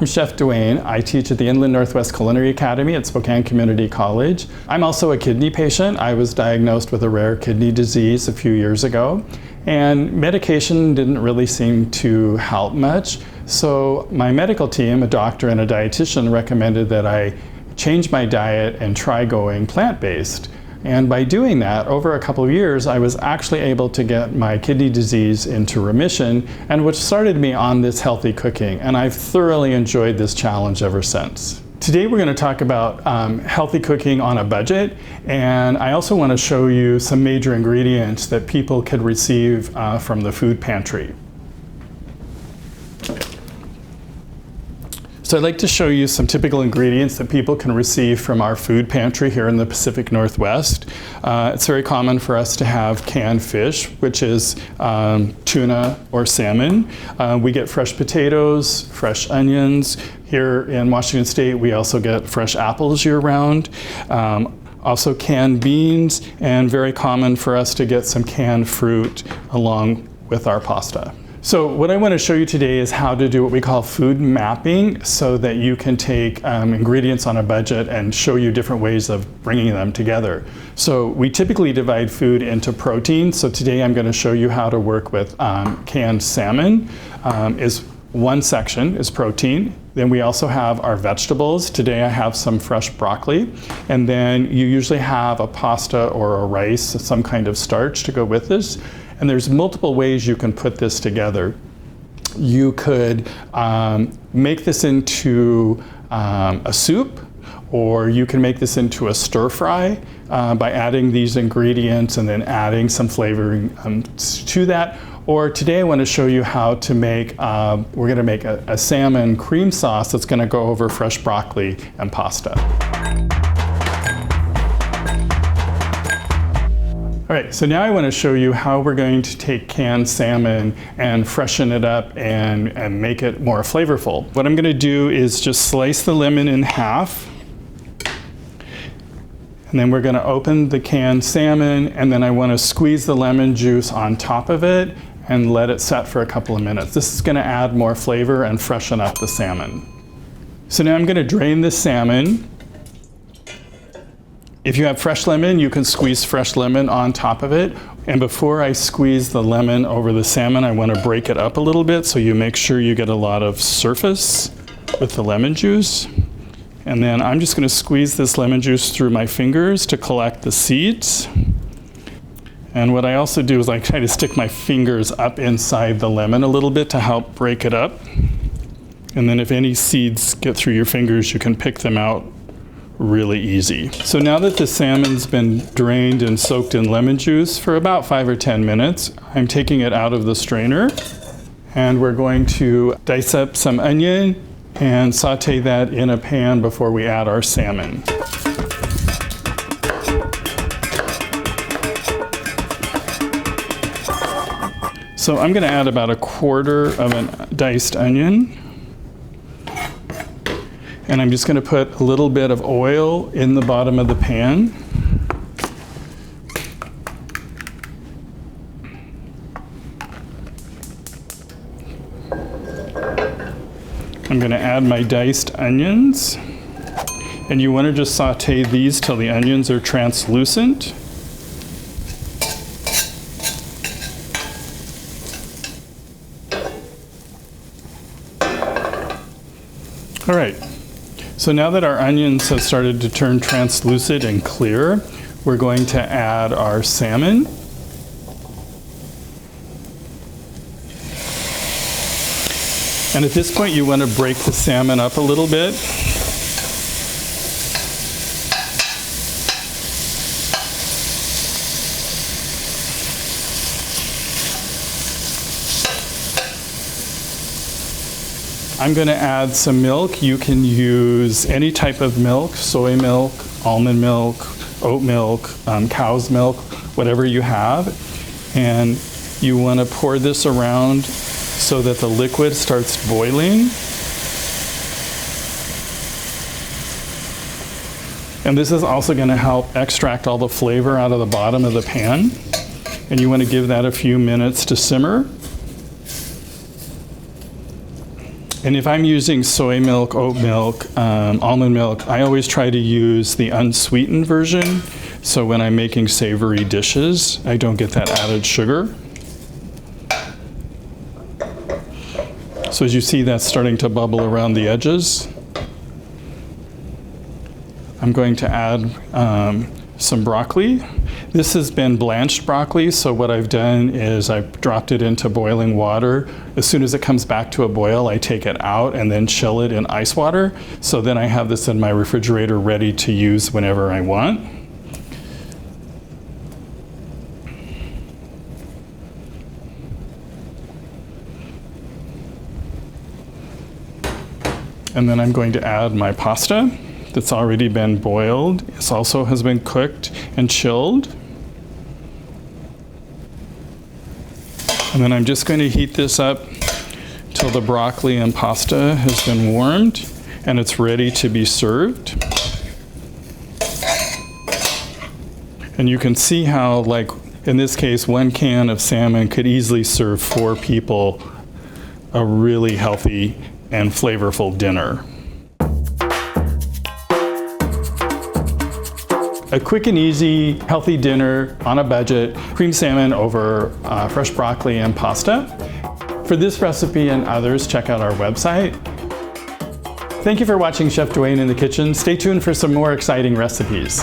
Chef Duane. I teach at the Inland Northwest Culinary Academy at Spokane Community College. I'm also a kidney patient. I was diagnosed with a rare kidney disease a few years ago, and medication didn't really seem to help much. So my medical team, a doctor and a dietitian, recommended that I change my diet and try going plant-based. And by doing that, over a couple of years, I was actually able to get my kidney disease into remission, and which started me on this healthy cooking. And I've thoroughly enjoyed this challenge ever since. Today we're going to talk about healthy cooking on a budget, and I also want to show you some major ingredients that people could receive from the food pantry. So I'd like to show you some typical ingredients that people can receive from our food pantry here in the Pacific Northwest. It's very common for us to have canned fish, which is tuna or salmon. We get fresh potatoes, fresh onions. Here in Washington State, we also get fresh apples year-round. Also canned beans, and very common for us to get some canned fruit along with our pasta. So what I want to show you today is how to do what we call food mapping, so that you can take ingredients on a budget and show you different ways of bringing them together. So we typically divide food into proteins. So today I'm going to show you how to work with canned salmon. Is one section is protein. Then we also have our vegetables. Today I have some fresh broccoli. And then you usually have a pasta or a rice, some kind of starch to go with this. And there's multiple ways you can put this together. You could make this into a soup, or you can make this into a stir fry by adding these ingredients and then adding some flavoring to that. Or today I want to show you how to make, we're going to make a salmon cream sauce that's going to go over fresh broccoli and pasta. All right, so now I want to show you how we're going to take canned salmon and freshen it up and make it more flavorful. What I'm going to do is just slice the lemon in half. And then we're going to open the canned salmon, and then I want to squeeze the lemon juice on top of it and let it set for a couple of minutes. This is going to add more flavor and freshen up the salmon. So now I'm going to drain the salmon. If you have fresh lemon, you can squeeze fresh lemon on top of it. And before I squeeze the lemon over the salmon, I want to break it up a little bit so you make sure you get a lot of surface with the lemon juice. And then I'm just going to squeeze this lemon juice through my fingers to collect the seeds. And what I also do is I try to stick my fingers up inside the lemon a little bit to help break it up. And then if any seeds get through your fingers, you can pick them out really easy. So now that the salmon's been drained and soaked in lemon juice for about 5 or 10 minutes, I'm taking it out of the strainer, and we're going to dice up some onion and saute that in a pan before we add our salmon. So I'm going to add about 1/4 of a diced onion. And I'm just going to put a little bit of oil in the bottom of the pan. I'm going to add my diced onions. And you want to just saute these till the onions are translucent. All right. So now that our onions have started to turn translucent and clear, we're going to add our salmon. And at this point, you want to break the salmon up a little bit. I'm going to add some milk. You can use any type of milk, soy milk, almond milk, oat milk, cow's milk, whatever you have. And you want to pour this around so that the liquid starts boiling. And this is also going to help extract all the flavor out of the bottom of the pan. And you want to give that a few minutes to simmer. And if I'm using soy milk, oat milk, almond milk, I always try to use the unsweetened version. So when I'm making savory dishes, I don't get that added sugar. So as you see, that's starting to bubble around the edges. I'm going to add some broccoli. This has been blanched broccoli, so what I've done is I've dropped it into boiling water. As soon as it comes back to a boil, I take it out and then chill it in ice water. So then I have this in my refrigerator ready to use whenever I want. And then I'm going to add my pasta that's already been boiled. This also has been cooked and chilled. And then I'm just going to heat this up till the broccoli and pasta has been warmed and it's ready to be served. And you can see how, like in this case, 1 can of salmon could easily serve 4 people a really healthy and flavorful dinner. A quick and easy, healthy dinner on a budget, creamed salmon over fresh broccoli and pasta. For this recipe and others, check out our website. Thank you for watching Chef Duane in the Kitchen. Stay tuned for some more exciting recipes.